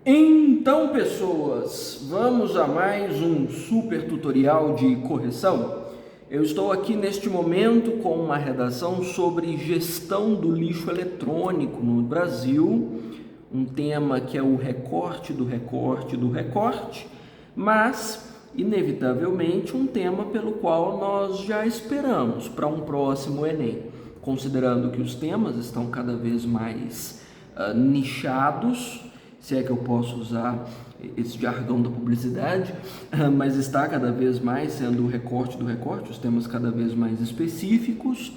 Então, pessoas, vamos a mais um super tutorial de correção. Eu estou aqui neste momento com uma redação sobre gestão do lixo eletrônico no Brasil, um tema que é o recorte do recorte do recorte, mas inevitavelmente um tema pelo qual nós já esperamos para um próximo Enem, considerando que os temas estão cada vez mais nichados, se é que eu posso usar esse jargão da publicidade, mas está cada vez mais sendo o recorte do recorte, os temas cada vez mais específicos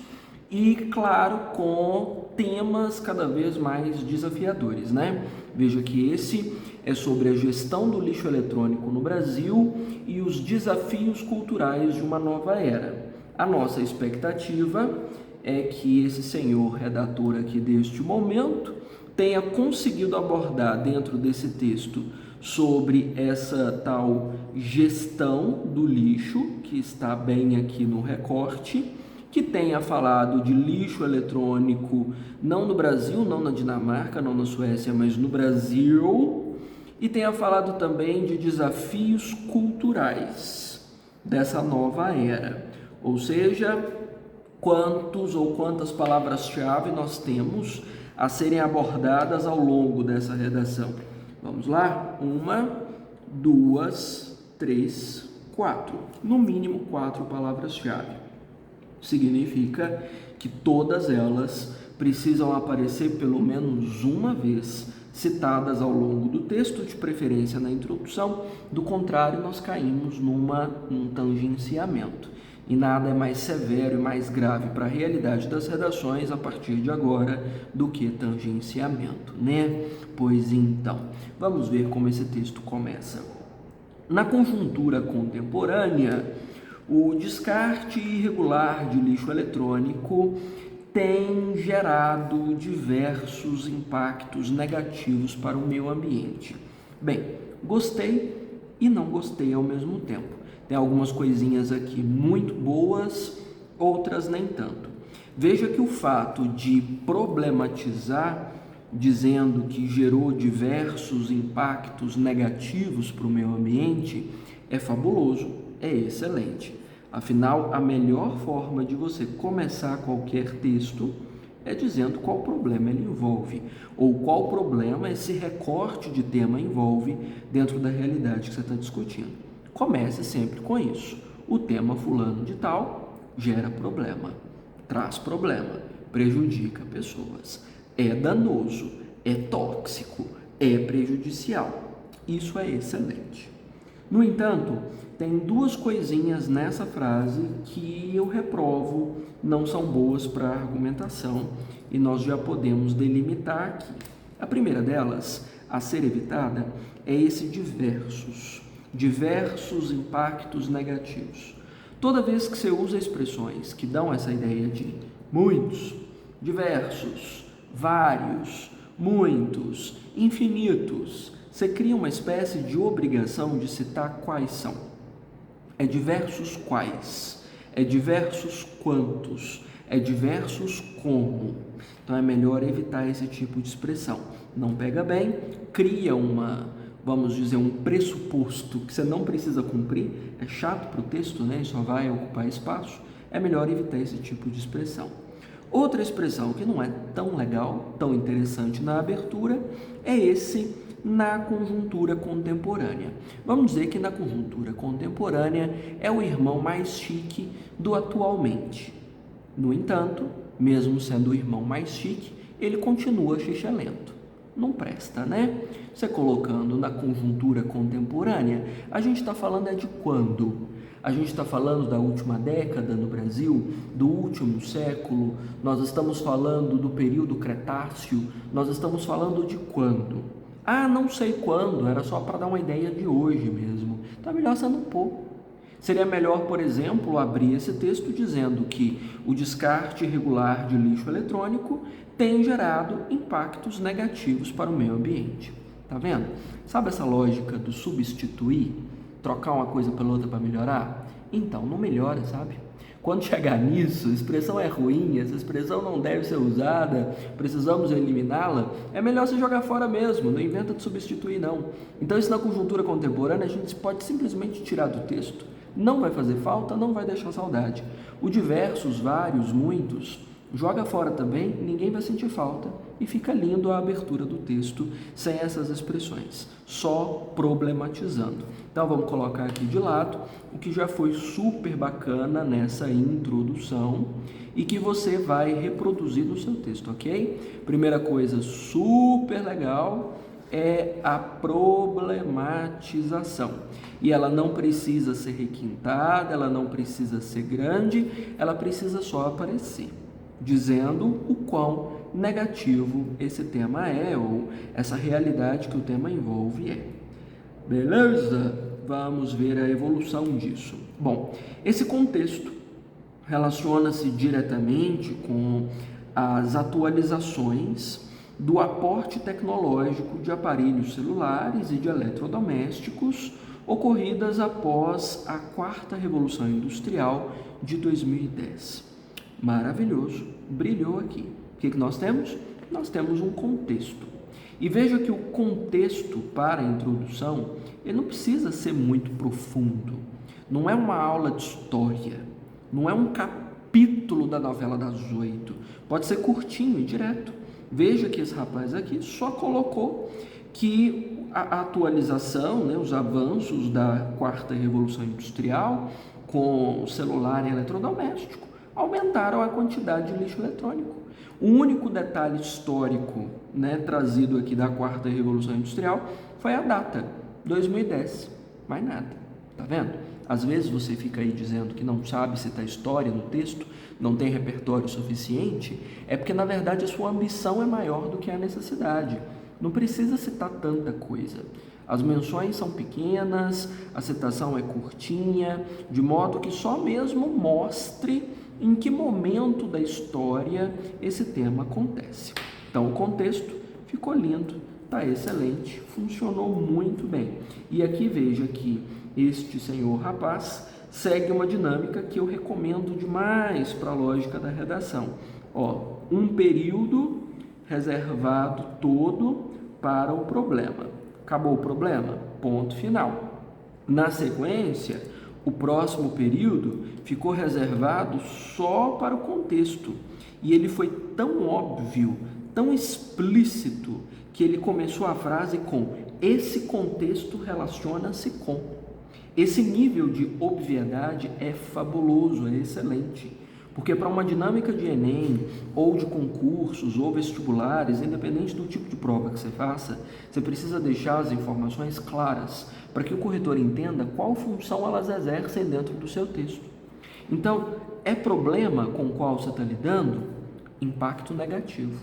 e, claro, com temas cada vez mais desafiadores, né? Veja que esse é sobre a gestão do lixo eletrônico no Brasil e os desafios culturais de uma nova era. A nossa expectativa é que esse senhor redator aqui deste momento tenha conseguido abordar dentro desse texto sobre essa tal gestão do lixo, que está bem aqui no recorte, que tenha falado de lixo eletrônico não no Brasil, não na Dinamarca, não na Suécia, mas no Brasil, e tenha falado também de desafios culturais dessa nova era, ou seja, quantos ou quantas palavras-chave nós temos a serem abordadas ao longo dessa redação. Vamos lá? 1, 2, 3, 4. No mínimo 4 palavras-chave. Significa que todas elas precisam aparecer pelo menos uma vez citadas ao longo do texto, de preferência na introdução. Do contrário, nós caímos num tangenciamento. E nada é mais severo e mais grave para a realidade das redações a partir de agora do que tangenciamento, né? Pois então, vamos ver como esse texto começa. Na conjuntura contemporânea, o descarte irregular de lixo eletrônico tem gerado diversos impactos negativos para o meio ambiente. Bem, gostei e não gostei ao mesmo tempo. Tem algumas coisinhas aqui muito boas, outras nem tanto. Veja que o fato de problematizar, dizendo que gerou diversos impactos negativos para o meio ambiente, é fabuloso, é excelente. Afinal, a melhor forma de você começar qualquer texto é dizendo qual problema ele envolve, ou qual problema esse recorte de tema envolve dentro da realidade que você está discutindo. Comece sempre com isso. O tema fulano de tal gera problema, traz problema, prejudica pessoas, é danoso, é tóxico, é prejudicial. Isso é excelente. No entanto, tem duas coisinhas nessa frase que eu reprovo, não são boas para a argumentação e nós já podemos delimitar aqui. A primeira delas, a ser evitada, é esse diversos impactos negativos. Toda vez que você usa expressões que dão essa ideia de muitos, diversos, vários, muitos, infinitos, você cria uma espécie de obrigação de citar quais são. É diversos quais, é diversos quantos, é diversos como. Então é melhor evitar esse tipo de expressão. Não pega bem, cria vamos dizer, um pressuposto que você não precisa cumprir, é chato para o texto, né? Só vai ocupar espaço, é melhor evitar esse tipo de expressão. Outra expressão que não é tão legal, tão interessante na abertura, é esse na conjuntura contemporânea. Vamos dizer que na conjuntura contemporânea é o irmão mais chique do atualmente. No entanto, mesmo sendo o irmão mais chique, ele continua xixelento. Não presta, né? Você colocando na conjuntura contemporânea, a gente está falando de quando? A gente está falando da última década no Brasil, do último século, nós estamos falando do período Cretáceo, nós estamos falando de quando? Ah, não sei quando, era só para dar uma ideia de hoje mesmo. Então é melhor você não pôr. Seria melhor, por exemplo, abrir esse texto dizendo que o descarte irregular de lixo eletrônico tem gerado impactos negativos para o meio ambiente. Tá vendo? Sabe essa lógica do substituir? Trocar uma coisa pela outra para melhorar? Então, não melhora, sabe? Quando chegar nisso, a expressão é ruim, essa expressão não deve ser usada, precisamos eliminá-la, é melhor você jogar fora mesmo, não inventa de substituir não. Então isso na conjuntura contemporânea a gente pode simplesmente tirar do texto, não vai fazer falta, não vai deixar saudade. O diversos, vários, muitos, joga fora também, ninguém vai sentir falta e fica lindo a abertura do texto sem essas expressões, só problematizando. Então vamos colocar aqui de lado o que já foi super bacana nessa introdução e que você vai reproduzir no seu texto, ok? Primeira coisa super legal é a problematização. E ela não precisa ser requintada, ela não precisa ser grande, ela precisa só aparecer, dizendo o quão negativo esse tema é, ou essa realidade que o tema envolve é. Beleza? Vamos ver a evolução disso. Bom, esse contexto relaciona-se diretamente com as atualizações do aporte tecnológico de aparelhos celulares e de eletrodomésticos ocorridas após a quarta Revolução Industrial de 2010. Maravilhoso, brilhou aqui. O que nós temos? Nós temos um contexto. E veja que o contexto para a introdução, ele não precisa ser muito profundo. Não é uma aula de história, não é um capítulo da novela das 8. Pode ser curtinho e direto. Veja que esse rapaz aqui só colocou que a atualização, né, os avanços da quarta Revolução Industrial com o celular e eletrodoméstico aumentaram a quantidade de lixo eletrônico. O único detalhe histórico, né, trazido aqui da quarta Revolução Industrial foi a data, 2010, mais nada, tá vendo? Às vezes você fica aí dizendo que não sabe citar história no texto, não tem repertório suficiente, é porque na verdade a sua ambição é maior do que a necessidade. Não precisa citar tanta coisa. As menções são pequenas, a citação é curtinha, de modo que só mesmo mostre em que momento da história esse tema acontece. Então o contexto ficou lindo, está excelente, funcionou muito bem. E aqui veja que este senhor rapaz segue uma dinâmica que eu recomendo demais para a lógica da redação. Ó, um período reservado todo para o problema. Acabou o problema? Ponto final. Na sequência, o próximo período ficou reservado só para o contexto. E ele foi tão óbvio, tão explícito, que ele começou a frase com esse contexto relaciona-se com. Esse nível de obviedade é fabuloso, é excelente. Porque para uma dinâmica de Enem, ou de concursos, ou vestibulares, independente do tipo de prova que você faça, você precisa deixar as informações claras, para que o corretor entenda qual função elas exercem dentro do seu texto. Então, é problema com o qual você está lidando? Impacto negativo.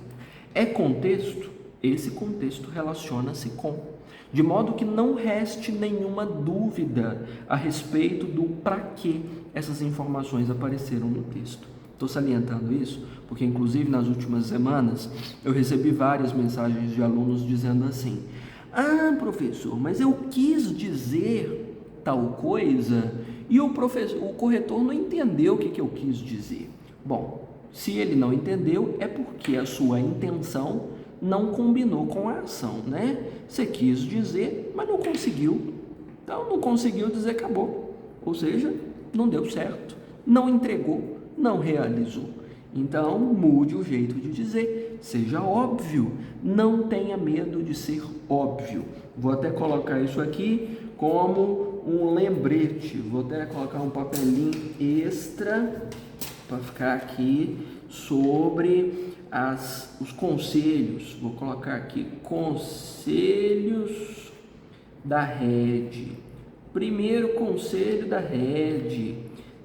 É contexto? Esse contexto relaciona-se com. De modo que não reste nenhuma dúvida a respeito do para que essas informações apareceram no texto. Estou salientando isso porque, inclusive, nas últimas semanas, eu recebi várias mensagens de alunos dizendo assim: ah, professor, mas eu quis dizer tal coisa e o corretor não entendeu o que eu quis dizer. Bom, se ele não entendeu, é porque a sua intenção não combinou com a ação, né? Você quis dizer, mas não conseguiu. Então, não conseguiu dizer, acabou. Ou seja, não deu certo, não entregou, não realizou. Então, mude o jeito de dizer, seja óbvio, não tenha medo de ser óbvio. Vou até colocar isso aqui como um lembrete, vou até colocar um papelinho extra para ficar aqui sobre os conselhos. Vou colocar aqui conselhos da rede. Primeiro conselho da rede: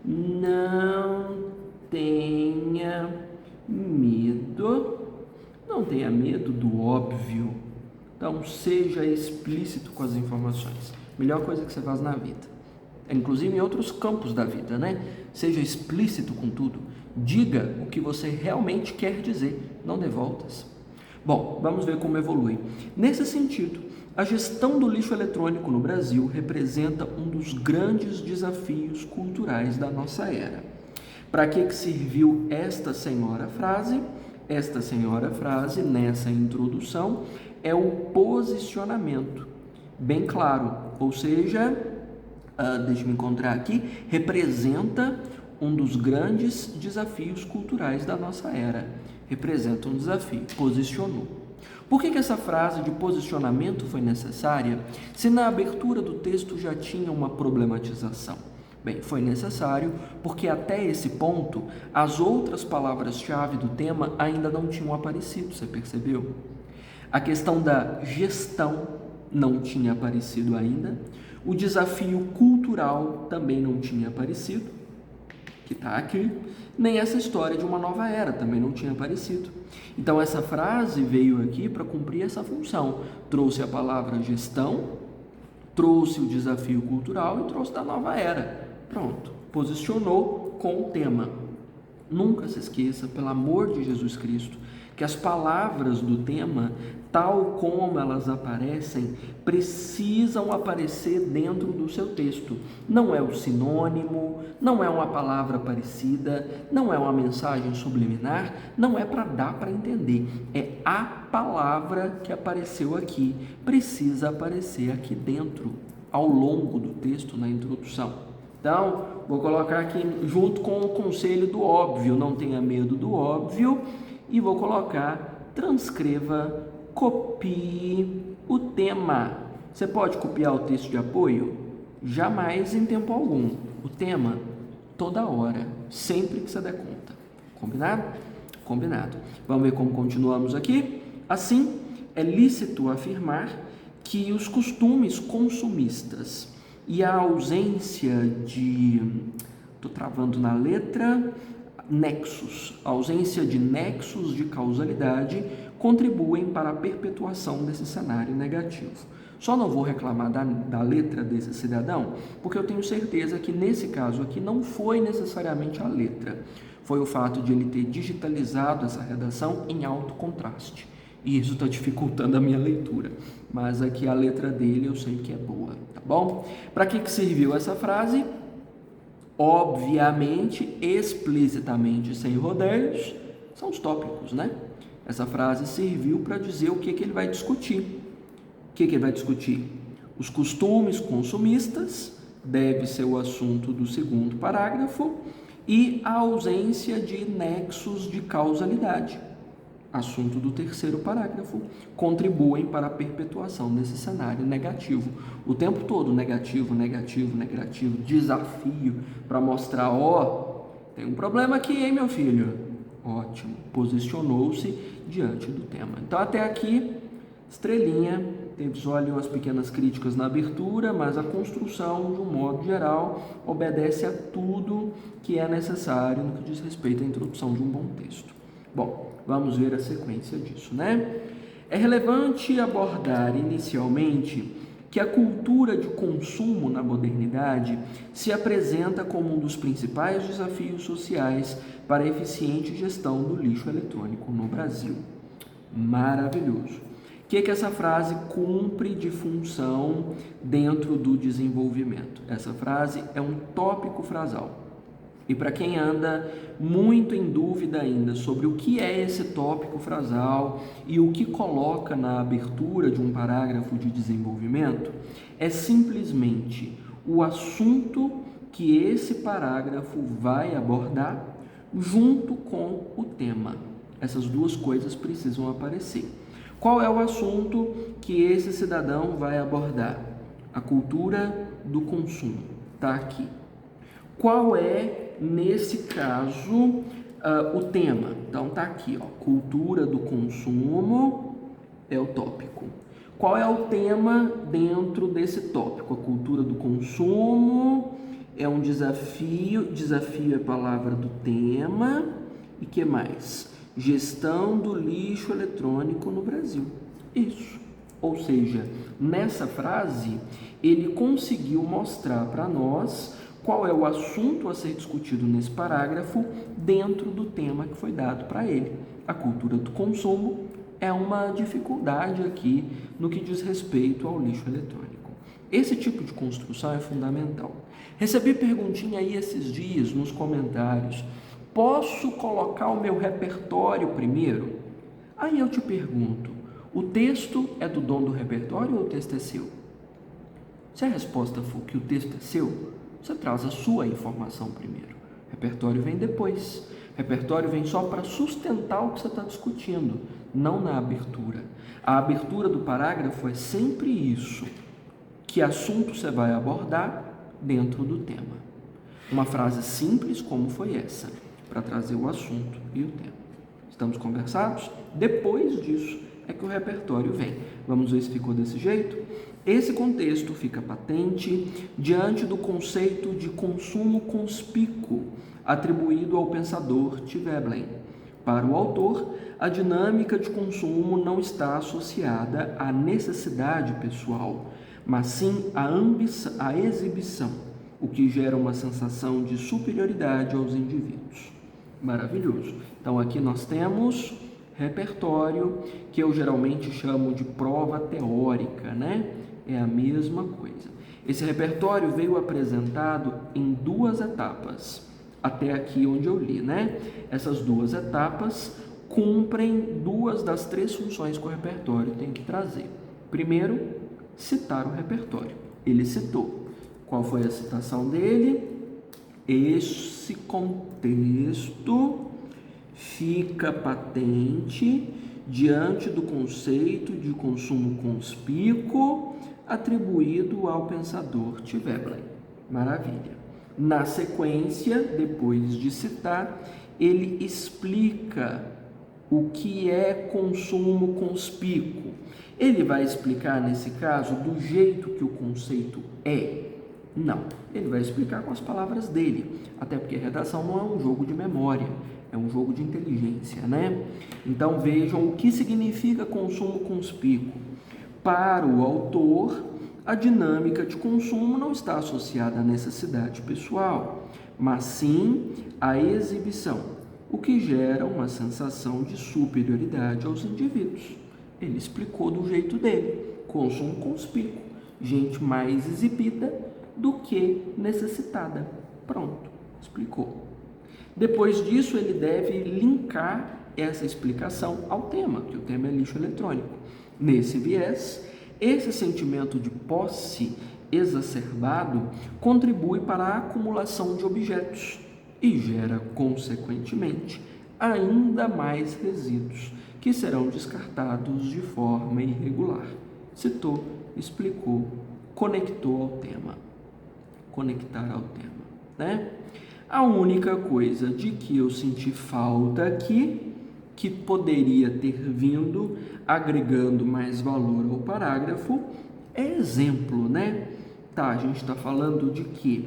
não tenha medo, não tenha medo do óbvio. Então seja explícito com as informações. Melhor coisa que você faz na vida, inclusive em outros campos da vida, né? Seja explícito com tudo. Diga o que você realmente quer dizer, não dê voltas. Bom, vamos ver como evolui. Nesse sentido, a gestão do lixo eletrônico no Brasil representa um dos grandes desafios culturais da nossa era. Para que serviu esta senhora frase? Esta senhora frase, nessa introdução, é o posicionamento, bem claro, ou seja, deixa-me encontrar aqui, representa um dos grandes desafios culturais da nossa era. Representa um desafio, posicionou. Por que essa frase de posicionamento foi necessária, se na abertura do texto já tinha uma problematização? Bem, foi necessário porque até esse ponto as outras palavras-chave do tema ainda não tinham aparecido, você percebeu? A questão da gestão não tinha aparecido ainda, o desafio cultural também não tinha aparecido, que está aqui, nem essa história de uma nova era também não tinha aparecido. Então essa frase veio aqui para cumprir essa função, trouxe a palavra gestão, trouxe o desafio cultural e trouxe da nova era. Pronto, posicionou com o tema. Nunca se esqueça, pelo amor de Jesus Cristo, que as palavras do tema, tal como elas aparecem, precisam aparecer dentro do seu texto. Não é o sinônimo, não é uma palavra parecida, não é uma mensagem subliminar, não é para dar para entender. É a palavra que apareceu aqui, precisa aparecer aqui dentro, ao longo do texto, na introdução. Então, vou colocar aqui junto com o conselho do óbvio, não tenha medo do óbvio, e vou colocar, transcreva, copie o tema. Você pode copiar o texto de apoio? Jamais em tempo algum. O tema, toda hora, sempre que você der conta. Combinado? Combinado. Vamos ver como continuamos aqui. Assim, é lícito afirmar que os costumes consumistas e a ausência de, estou travando na letra, nexos, a ausência de nexos de causalidade contribuem para a perpetuação desse cenário negativo. Só não vou reclamar da letra desse cidadão, porque eu tenho certeza que nesse caso aqui não foi necessariamente a letra, foi o fato de ele ter digitalizado essa redação em alto contraste. E isso está dificultando a minha leitura. Mas aqui a letra dele eu sei que é boa, tá bom? Para que serviu essa frase? Obviamente, explicitamente, sem rodeios, são os tópicos, né? Essa frase serviu para dizer o que ele vai discutir. O que ele vai discutir? Os costumes consumistas, deve ser o assunto do segundo parágrafo, e a ausência de nexos de causalidade, assunto do terceiro parágrafo, contribuem para a perpetuação desse cenário negativo. O tempo todo negativo, negativo, negativo, desafio para mostrar, tem um problema aqui, hein, meu filho? Ótimo, posicionou-se diante do tema. Então até aqui, estrelinha, teve, olha, umas pequenas críticas na abertura, mas a construção, de um modo geral, obedece a tudo que é necessário no que diz respeito à introdução de um bom texto. Bom, vamos ver a sequência disso, né? É relevante abordar inicialmente que a cultura de consumo na modernidade se apresenta como um dos principais desafios sociais para a eficiente gestão do lixo eletrônico no Brasil. Maravilhoso. O que essa frase cumpre de função dentro do desenvolvimento? Essa frase é um tópico frasal. E para quem anda muito em dúvida ainda sobre o que é esse tópico frasal e o que coloca na abertura de um parágrafo de desenvolvimento, é simplesmente o assunto que esse parágrafo vai abordar junto com o tema. Essas duas coisas precisam aparecer. Qual é o assunto que esse cidadão vai abordar? A cultura do consumo. Está aqui. Qual é, nesse caso, o tema? Então, está aqui, cultura do consumo é o tópico. Qual é o tema dentro desse tópico? A cultura do consumo é um desafio é a palavra do tema, e que mais? Gestão do lixo eletrônico no Brasil. Isso. Ou seja, nessa frase, ele conseguiu mostrar para nós qual é o assunto a ser discutido nesse parágrafo dentro do tema que foi dado para ele. A cultura do consumo é uma dificuldade aqui no que diz respeito ao lixo eletrônico. Esse tipo de construção é fundamental. Recebi perguntinha aí esses dias nos comentários: posso colocar o meu repertório primeiro? Aí eu te pergunto: o texto é do dono do repertório ou o texto é seu? Se a resposta for que o texto é seu, você traz a sua informação primeiro. O repertório vem depois. O repertório vem só para sustentar o que você está discutindo, não na abertura. A abertura do parágrafo é sempre isso. Que assunto você vai abordar dentro do tema. Uma frase simples como foi essa, para trazer o assunto e o tema. Estamos conversados? Depois disso é que o repertório vem. Vamos ver se ficou desse jeito? Esse contexto fica patente diante do conceito de consumo conspícuo atribuído ao pensador T. Veblen. Para o autor, a dinâmica de consumo não está associada à necessidade pessoal, mas sim à exibição, o que gera uma sensação de superioridade aos indivíduos. Maravilhoso. Então aqui nós temos repertório, que eu geralmente chamo de prova teórica, né? É a mesma coisa. Esse repertório veio apresentado em 2 etapas, até aqui onde eu li, né? Essas 2 etapas cumprem 2 das 3 funções que o repertório tem que trazer. Primeiro, citar o repertório. Ele citou. Qual foi a citação dele? Esse contexto fica patente diante do conceito de consumo conspícuo atribuído ao pensador T. Veblen. Maravilha. Na sequência, depois de citar, ele explica o que é consumo conspícuo. Ele vai explicar, nesse caso, do jeito que o conceito é? Não. Ele vai explicar com as palavras dele, até porque redação não é um jogo de memória, é um jogo de inteligência, né? Então vejam o que significa consumo conspícuo. Para o autor, a dinâmica de consumo não está associada à necessidade pessoal, mas sim à exibição, o que gera uma sensação de superioridade aos indivíduos. Ele explicou do jeito dele, consumo conspícuo, gente mais exibida do que necessitada. Pronto, explicou. Depois disso, ele deve linkar essa explicação ao tema, que o tema é lixo eletrônico. Nesse viés, esse sentimento de posse exacerbado contribui para a acumulação de objetos e gera, consequentemente, ainda mais resíduos que serão descartados de forma irregular. Citou, explicou, conectou ao tema. Conectar ao tema, né? A única coisa de que eu senti falta aqui, que poderia ter vindo agregando mais valor ao parágrafo, é exemplo, né? Tá, a gente está falando de quê?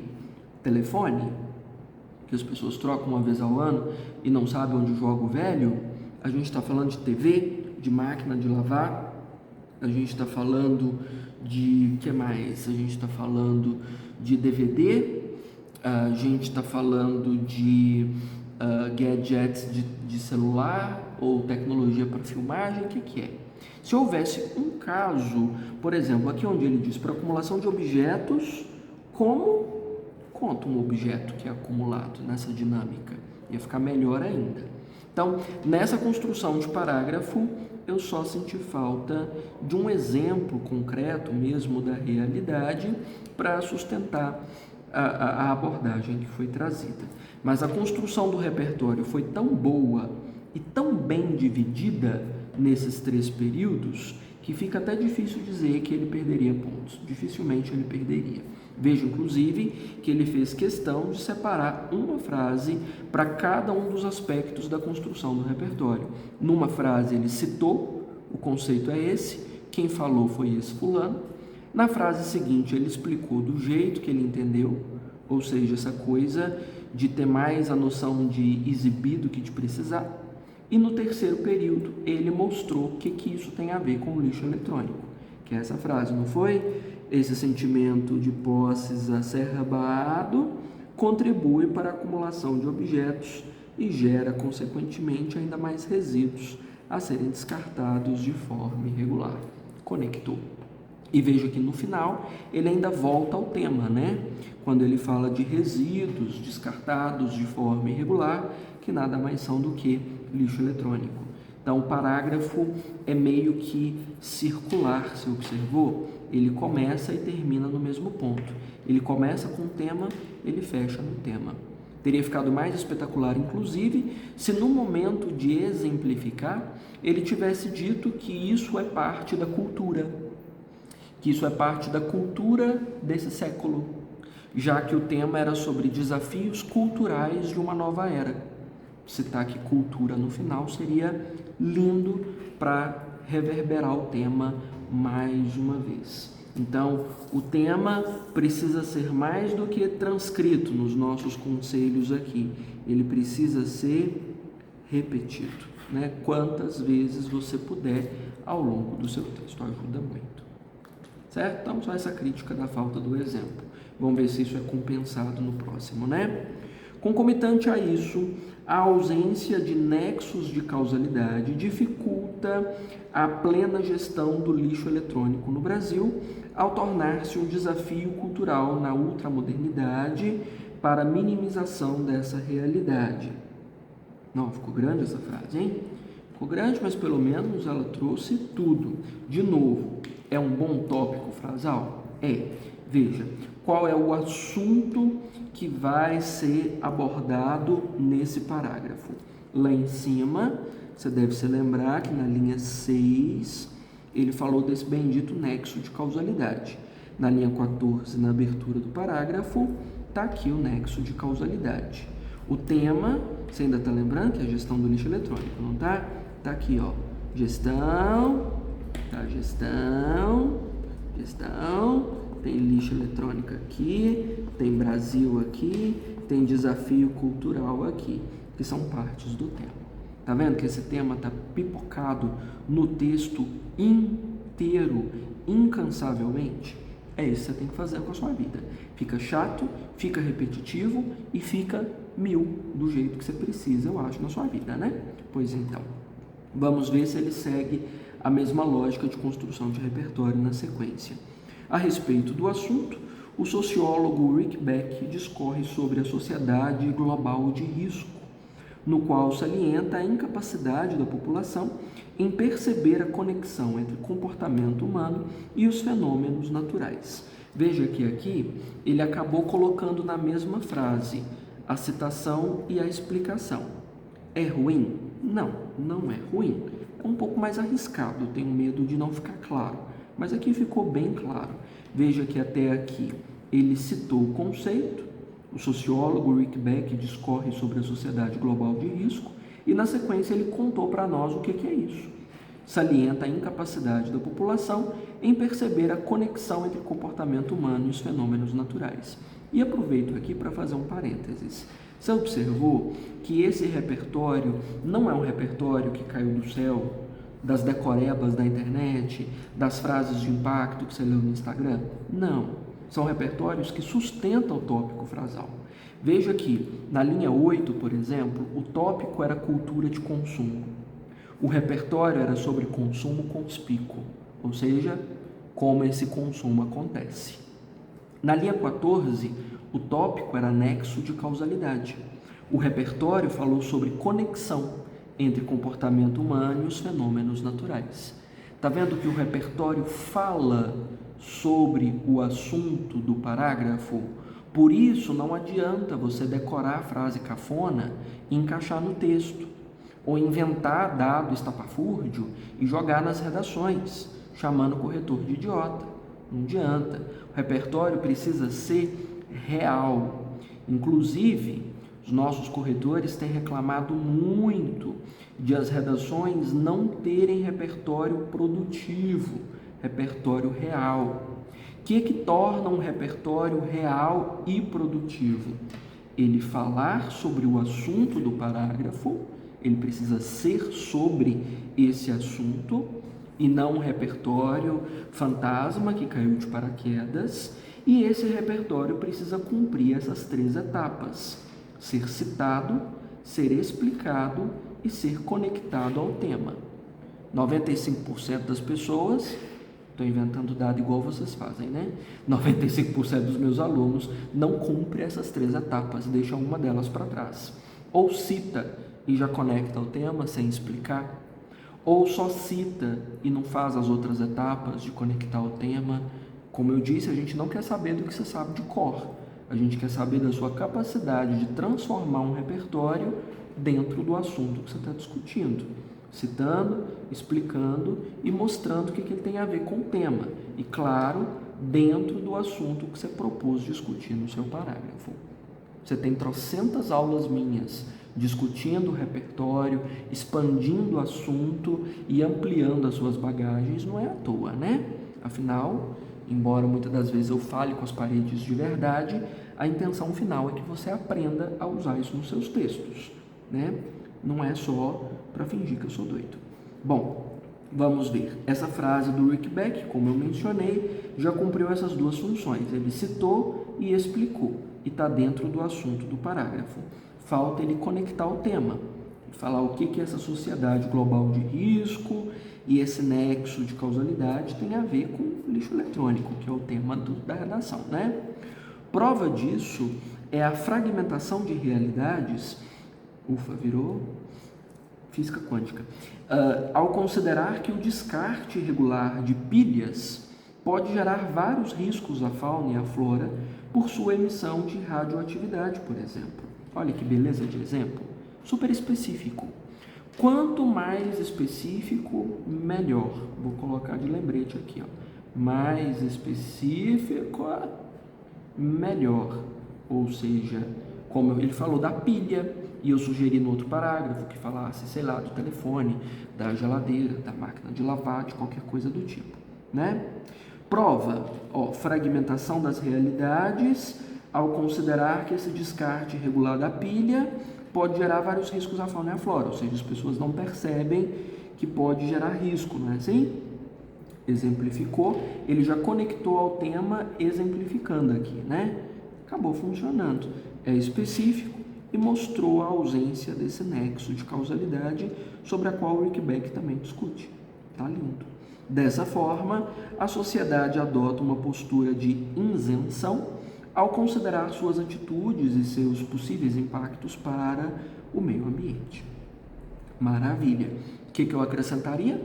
Telefone, que as pessoas trocam uma vez ao ano e não sabem onde joga o velho. A gente está falando de TV, de máquina de lavar. A gente está falando de, que mais? A gente está falando de DVD. A gente está falando de gadgets de celular ou tecnologia para filmagem. O que é? Se houvesse um caso, por exemplo, aqui onde ele diz para acumulação de objetos, como conta um objeto que é acumulado nessa dinâmica? Ia ficar melhor ainda. Então, nessa construção de parágrafo, eu só senti falta de um exemplo concreto mesmo da realidade para sustentar a abordagem que foi trazida. Mas a construção do repertório foi tão boa e tão bem dividida nesses 3 períodos que fica até difícil dizer que ele perderia pontos. Dificilmente ele perderia. Veja, inclusive, que ele fez questão de separar uma frase para cada um dos aspectos da construção do repertório. Numa frase ele citou, o conceito é esse, quem falou foi esse fulano. Na frase seguinte ele explicou do jeito que ele entendeu, ou seja, essa coisa de ter mais a noção de exibir do que de precisar. E no terceiro período ele mostrou o que isso tem a ver com o lixo eletrônico, que é essa frase, não foi? Esse sentimento de posse exacerbado contribui para a acumulação de objetos e gera, consequentemente, ainda mais resíduos a serem descartados de forma irregular. Conectou. E veja que no final ele ainda volta ao tema, né? Quando ele fala de resíduos descartados de forma irregular, que nada mais são do que lixo eletrônico. Então o parágrafo é meio que circular, você observou? Ele começa e termina no mesmo ponto. Ele começa com o tema, ele fecha no tema. Teria ficado mais espetacular, inclusive, se no momento de exemplificar, ele tivesse dito que isso é parte da cultura, que isso é parte da cultura desse século, já que o tema era sobre desafios culturais de uma nova era. Citar aqui cultura no final seria lindo para reverberar o tema mais uma vez. Então, o tema precisa ser mais do que transcrito nos nossos conselhos aqui. Ele precisa ser repetido, né? Quantas vezes você puder ao longo do seu texto, ajuda muito. Certo? Então, só essa crítica da falta do exemplo. Vamos ver se isso é compensado no próximo, né? Concomitante a isso, a ausência de nexos de causalidade dificulta a plena gestão do lixo eletrônico no Brasil, ao tornar-se um desafio cultural na ultramodernidade para a minimização dessa realidade. Não, ficou grande essa frase, hein? Ficou grande, mas pelo menos ela trouxe tudo. De novo, é um bom tópico frasal? É. Veja, qual é o assunto que vai ser abordado nesse parágrafo? Lá em cima, você deve se lembrar que na linha 6, ele falou desse bendito nexo de causalidade. Na linha 14, na abertura do parágrafo, está aqui o nexo de causalidade. O tema, você ainda está lembrando que é a gestão do lixo eletrônico, não está? Está aqui, ó, gestão, tem lixo eletrônico aqui, tem Brasil aqui, tem desafio cultural aqui, que são partes do tema. Tá vendo que esse tema está pipocado no texto inteiro, incansavelmente? É isso que você tem que fazer com a sua vida. Fica chato, fica repetitivo e fica do jeito que você precisa, eu acho, na sua vida, né? Pois então, vamos ver se ele segue a mesma lógica de construção de repertório na sequência. A respeito do assunto, o sociólogo Rick Beck discorre sobre a sociedade global de risco, no qual salienta a incapacidade da população em perceber a conexão entre comportamento humano e os fenômenos naturais. Veja que aqui ele acabou colocando na mesma frase a citação e a explicação. É ruim? Não, não é ruim. É um pouco mais arriscado, tenho medo de não ficar claro, mas aqui ficou bem claro. Veja que até aqui ele citou o conceito, o sociólogo Rick Beck discorre sobre a sociedade global de risco e na sequência ele contou para nós o que é isso. Salienta a incapacidade da população em perceber a conexão entre o comportamento humano e os fenômenos naturais. E aproveito aqui para fazer um parênteses. Você observou que esse repertório não é um repertório que caiu do céu, das decorebas da internet, das frases de impacto que você leu no Instagram? Não. São repertórios que sustentam o tópico frasal. Veja que, na linha 8, por exemplo, o tópico era cultura de consumo. O repertório era sobre consumo conspícuo, ou seja, como esse consumo acontece. Na linha 14, o tópico era nexo de causalidade. O repertório falou sobre conexão entre comportamento humano e os fenômenos naturais. Está vendo que o repertório fala sobre o assunto do parágrafo? Por isso, não adianta você decorar a frase cafona e encaixar no texto, ou inventar dado estapafúrdio e jogar nas redações, chamando o corretor de idiota. Não adianta. O repertório precisa ser real. Inclusive, os nossos corretores têm reclamado muito de as redações não terem repertório produtivo, repertório real. O que torna um repertório real e produtivo? Ele falar sobre o assunto do parágrafo, ele precisa ser sobre esse assunto e não um repertório fantasma que caiu de paraquedas, e esse repertório precisa cumprir essas 3 etapas: ser citado, ser explicado e ser conectado ao tema. 95% das pessoas Estou inventando dado igual vocês fazem, né? 95% dos meus alunos não cumpre essas 3 etapas, deixa uma delas para trás. Ou cita e já conecta o tema sem explicar, ou só cita e não faz as outras etapas de conectar o tema. Como eu disse, a gente não quer saber do que você sabe de cor, a gente quer saber da sua capacidade de transformar um repertório dentro do assunto que você está discutindo, citando, explicando e mostrando o que ele tem a ver com o tema. E, claro, dentro do assunto que você propôs discutir no seu parágrafo. Você tem trocentas aulas minhas discutindo o repertório, expandindo o assunto e ampliando as suas bagagens, não é à toa, né? Afinal, embora muitas das vezes eu fale com as paredes de verdade, a intenção final é que você aprenda a usar isso nos seus textos, né? Não é só para fingir que eu sou doido. Bom, vamos ver. Essa frase do Rick Beck, como eu mencionei, já cumpriu essas 2 funções. Ele citou e explicou, e está dentro do assunto do parágrafo. Falta ele conectar o tema, falar o que essa sociedade global de risco e esse nexo de causalidade tem a ver com lixo eletrônico, que é o tema da redação, né? Prova disso é a fragmentação de realidades, virou física quântica, ao considerar que o descarte irregular de pilhas pode gerar vários riscos à fauna e à flora por sua emissão de radioatividade, por exemplo. Olha que beleza de exemplo, super específico. Quanto mais específico, melhor. Vou colocar de lembrete aqui, ó. Mais específico, melhor. Ou seja, como ele falou da pilha, e eu sugeri no outro parágrafo que falasse, sei lá, do telefone, da geladeira, da máquina de lavar, de qualquer coisa do tipo, né? Prova, fragmentação das realidades, ao considerar que esse descarte irregular da pilha pode gerar vários riscos à fauna e à flora, ou seja, as pessoas não percebem que pode gerar risco, não é assim? Exemplificou, ele já conectou ao tema exemplificando aqui, né? Acabou funcionando. É específico e mostrou a ausência desse nexo de causalidade sobre a qual o Rick Beck também discute. Tá lindo. Dessa forma, a sociedade adota uma postura de isenção ao considerar suas atitudes e seus possíveis impactos para o meio ambiente. Maravilha! O que eu acrescentaria?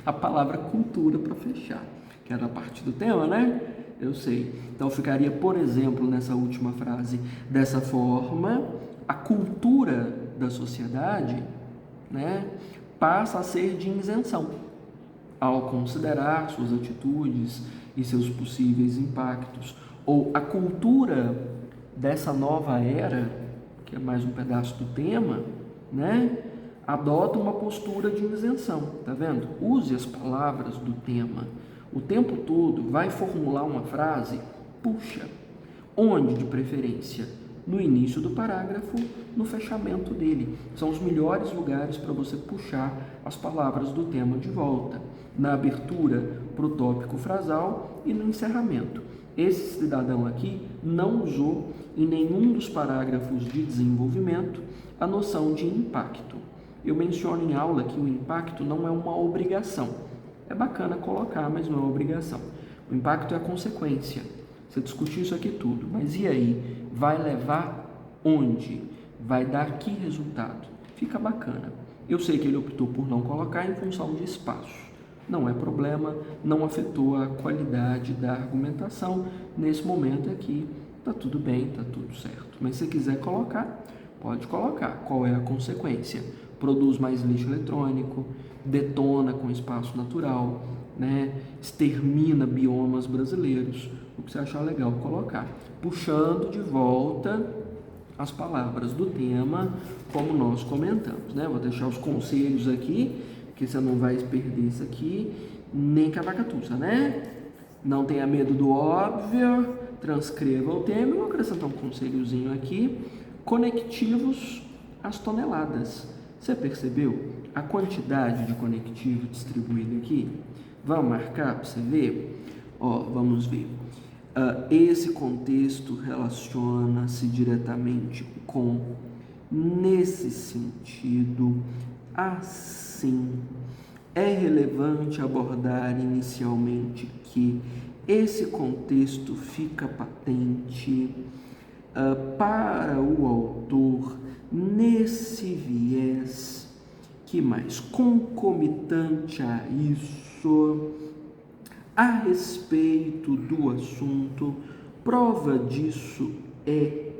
A palavra cultura para fechar, que era a parte do tema, né? Eu sei. Então ficaria, por exemplo, nessa última frase, dessa forma, a cultura da sociedade, né, passa a ser de isenção, ao considerar suas atitudes e seus possíveis impactos. Ou a cultura dessa nova era, que é mais um pedaço do tema, né, adota uma postura de isenção, tá vendo? Use as palavras do tema. O tempo todo vai formular uma frase, puxa. Onde, de preferência? No início do parágrafo, no fechamento dele. São os melhores lugares para você puxar as palavras do tema de volta. Na abertura para o tópico frasal e no encerramento. Esse cidadão aqui não usou em nenhum dos parágrafos de desenvolvimento a noção de impacto. Eu menciono em aula que o impacto não é uma obrigação. É bacana colocar, mas não é obrigação. O impacto é a consequência. Você discutiu isso aqui tudo, mas e aí? Vai levar onde? Vai dar que resultado? Fica bacana. Eu sei que ele optou por não colocar em função de espaço. Não é problema, não afetou a qualidade da argumentação. Nesse momento aqui, tá tudo bem, tá tudo certo. Mas se quiser colocar, pode colocar. Qual é a consequência? Produz mais lixo eletrônico, detona com espaço natural, né? Extermina biomas brasileiros. O que você achar legal colocar. Puxando de volta as palavras do tema, como nós comentamos, né? Vou deixar os conselhos aqui, que você não vai perder isso aqui, nem cavacatuça, né? Não tenha medo do óbvio, transcreva o tema. Eu vou acrescentar um conselhozinho aqui. Conectivos às toneladas. Você percebeu a quantidade de conectivo distribuído aqui? Vamos marcar para você ver? Vamos ver. Esse contexto relaciona-se diretamente com, nesse sentido, assim, é relevante abordar inicialmente que esse contexto fica patente para o autor nesse viés que mais concomitante a isso, a respeito do assunto, prova disso é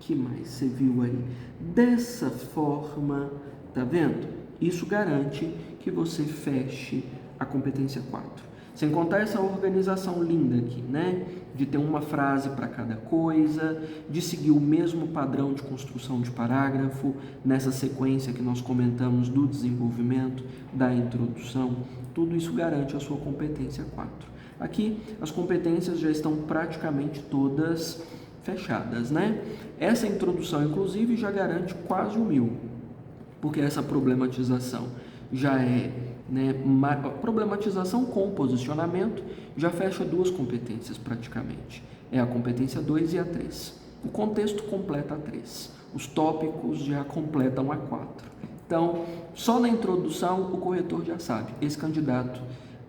que mais você viu aí, dessa forma, tá vendo? Isso garante que você feche a competência 4. Sem contar essa organização linda aqui, né? De ter uma frase para cada coisa, de seguir o mesmo padrão de construção de parágrafo, nessa sequência que nós comentamos do desenvolvimento, da introdução, tudo isso garante a sua competência 4. Aqui, as competências já estão praticamente todas fechadas, né? Essa introdução, inclusive, já garante quase 1.000, porque essa problematização já é, né, problematização com posicionamento, já fecha 2 competências praticamente. É a competência 2 e a 3. O contexto completa a 3. Os tópicos já completam a 4. Então, só na introdução o corretor já sabe, esse candidato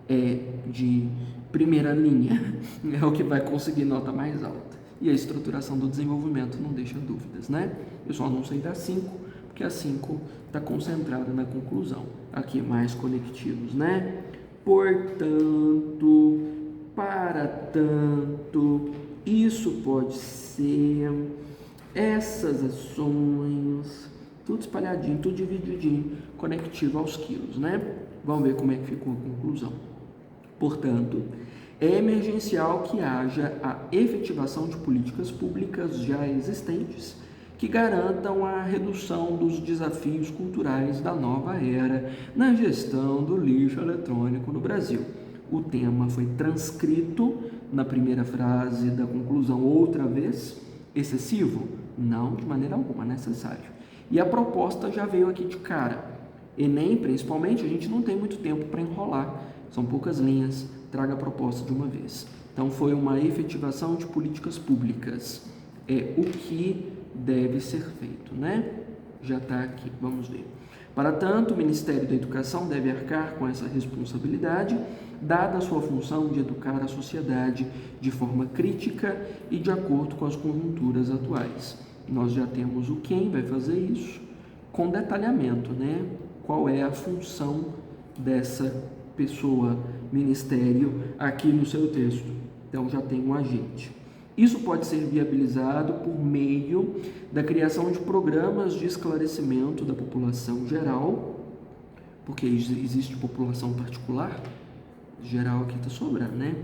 é de primeira linha, é o que vai conseguir nota mais alta. E a estruturação do desenvolvimento não deixa dúvidas, né? Eu só não sei dar 5, porque a 5 está concentrada na conclusão. Aqui mais conectivos, né? Portanto, para tanto, isso pode ser, essas ações, tudo espalhadinho, tudo divididinho, conectivo aos quilos, né? Vamos ver como é que ficou a conclusão. Portanto, é emergencial que haja a efetivação de políticas públicas já existentes que garantam a redução dos desafios culturais da nova era na gestão do lixo eletrônico no Brasil. O tema foi transcrito na primeira frase da conclusão outra vez. Excessivo? Não, de maneira alguma, necessário. E a proposta já veio aqui de cara. Enem, principalmente, a gente não tem muito tempo para enrolar. São poucas linhas, traga a proposta de uma vez. Então, foi uma efetivação de políticas públicas. É o que deve ser feito, né? Já está aqui, vamos ver. Para tanto, o Ministério da Educação deve arcar com essa responsabilidade, dada a sua função de educar a sociedade de forma crítica e de acordo com as conjunturas atuais. Nós já temos o quem vai fazer isso, com detalhamento, né? Qual é a função dessa pessoa, ministério, aqui no seu texto. Então, já tem um agente. Isso pode ser viabilizado por meio da criação de programas de esclarecimento da população geral, porque existe população particular, geral aqui está sobrando, né?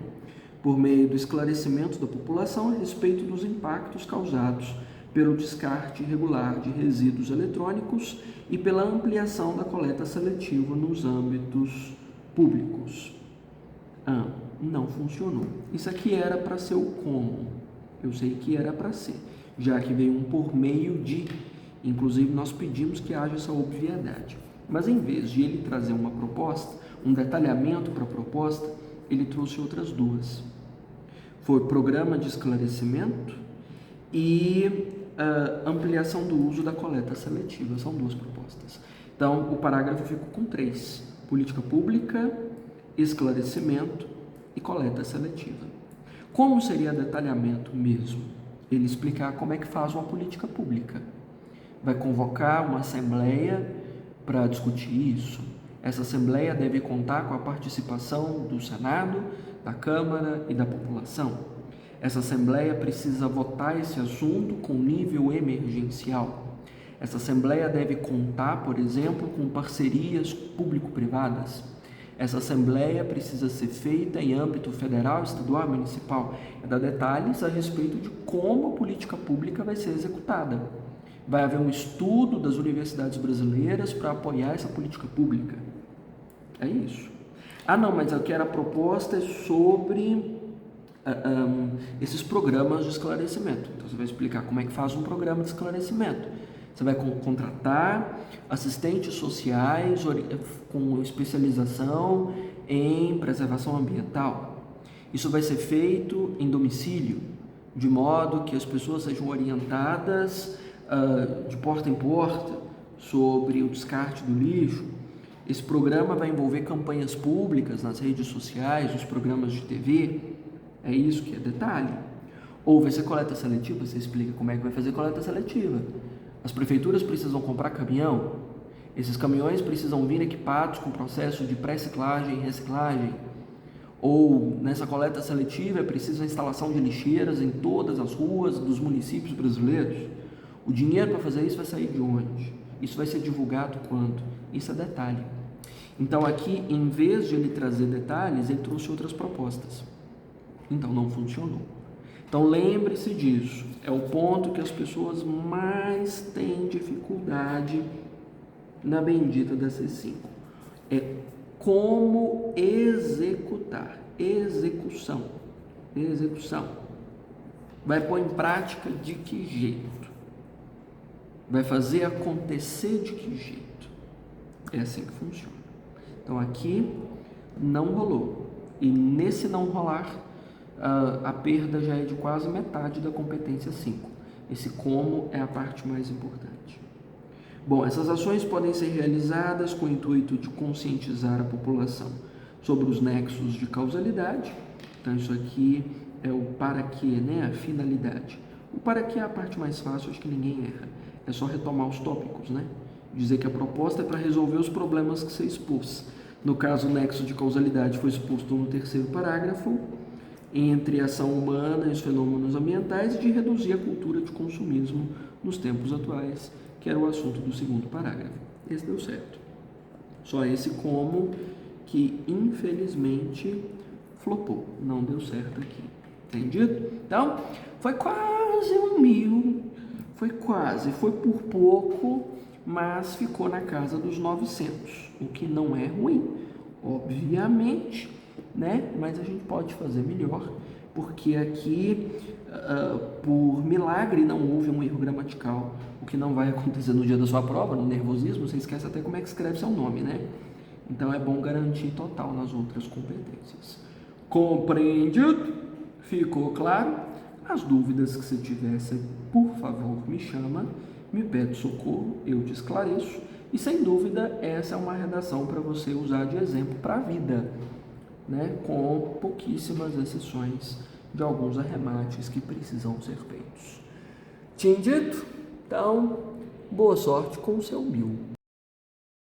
Por meio do esclarecimento da população a respeito dos impactos causados pelo descarte irregular de resíduos eletrônicos e pela ampliação da coleta seletiva nos âmbitos públicos. Não funcionou. Isso aqui era para ser o como. Eu sei que era para ser, já que veio um por meio de, inclusive nós pedimos que haja essa obviedade. Mas em vez de ele trazer uma proposta, um detalhamento para a proposta, ele trouxe outras 2. Foi programa de esclarecimento e ampliação do uso da coleta seletiva. São 2 propostas. Então, o parágrafo ficou com 3. Política pública, esclarecimento e coleta seletiva. Como seria detalhamento mesmo? Ele explicar como é que faz uma política pública. Vai convocar uma assembleia para discutir isso. Essa assembleia deve contar com a participação do Senado, da Câmara e da população. Essa assembleia precisa votar esse assunto com nível emergencial. Essa assembleia deve contar, por exemplo, com parcerias público-privadas. Essa assembleia precisa ser feita em âmbito federal, estadual e municipal. É dar detalhes a respeito de como a política pública vai ser executada. Vai haver um estudo das universidades brasileiras para apoiar essa política pública. É isso. Não, mas eu quero a proposta sobre esses programas de esclarecimento. Então, você vai explicar como é que faz um programa de esclarecimento. Você vai contratar assistentes sociais com especialização em preservação ambiental. Isso vai ser feito em domicílio, de modo que as pessoas sejam orientadas de porta em porta sobre o descarte do lixo. Esse programa vai envolver campanhas públicas nas redes sociais, nos programas de TV. É isso que é detalhe. Ou vai ser coleta seletiva, você explica como é que vai fazer coleta seletiva. As prefeituras precisam comprar caminhão. Esses caminhões precisam vir equipados com processo de pré-ciclagem e reciclagem. Ou nessa coleta seletiva é preciso a instalação de lixeiras em todas as ruas dos municípios brasileiros. O dinheiro para fazer isso vai sair de onde? Isso vai ser divulgado quando? Isso é detalhe. Então aqui, em vez de ele trazer detalhes, ele trouxe outras propostas. Então não funcionou. Então lembre-se disso. É o ponto que as pessoas mais têm dificuldade na bendita da C5. É como executar. Execução. Vai pôr em prática de que jeito? Vai fazer acontecer de que jeito? É assim que funciona. Então aqui não rolou. E nesse não rolar, a perda já é de quase metade da competência 5. Esse como é a parte mais importante. Bom, essas ações podem ser realizadas com o intuito de conscientizar a população sobre os nexos de causalidade. Então isso aqui é o para quê, né? A finalidade. O para quê é a parte mais fácil, acho que ninguém erra. É só retomar os tópicos, né? Dizer que a proposta é para resolver os problemas que você expôs. No caso, o nexo de causalidade foi exposto no terceiro parágrafo, entre a ação humana e os fenômenos ambientais, e de reduzir a cultura de consumismo nos tempos atuais, que era o assunto do segundo parágrafo. Esse deu certo. Só esse como que, infelizmente, flopou. Não deu certo aqui. Entendido? Então, foi quase 1.000. Foi por pouco, mas ficou na casa dos 900, o que não é ruim, obviamente, né? Mas a gente pode fazer melhor, porque aqui, por milagre, não houve um erro gramatical, o que não vai acontecer no dia da sua prova, no nervosismo, você esquece até como é que escreve seu nome, né? Então é bom garantir total nas outras competências. Compreendido? Ficou claro? As dúvidas que você tivesse, por favor, me chama, me pede socorro, eu te esclareço. E sem dúvida, essa é uma redação para você usar de exemplo para a vida, né? Com pouquíssimas exceções de alguns arremates que precisam ser feitos. Tinha dito? Então, boa sorte com o seu 1000.